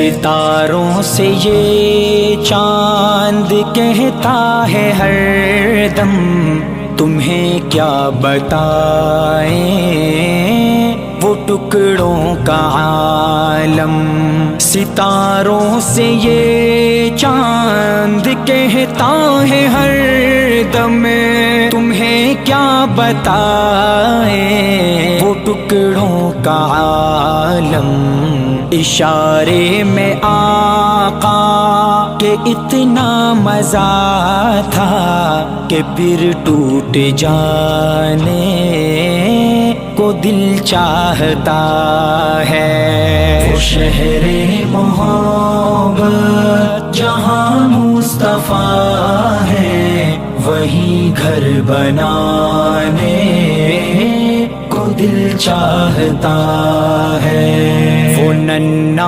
ستاروں سے یہ چاند کہتا ہے ہر دم، تمہیں کیا بتائیں وہ ٹکڑوں کا عالم۔ ستاروں سے یہ چاند کہتا ہے ہر دم، تمہیں کیا بتائیں وہ ٹکڑوں کا عالم۔ اشارے میں آقا کہ اتنا مزہ تھا کہ پھر ٹوٹ جانے کو دل چاہتا ہے۔ وہ شہر محبت جہاں مصطفیٰ ہے، وہیں گھر بنانے کو دل چاہتا ہے۔ وہ ننھا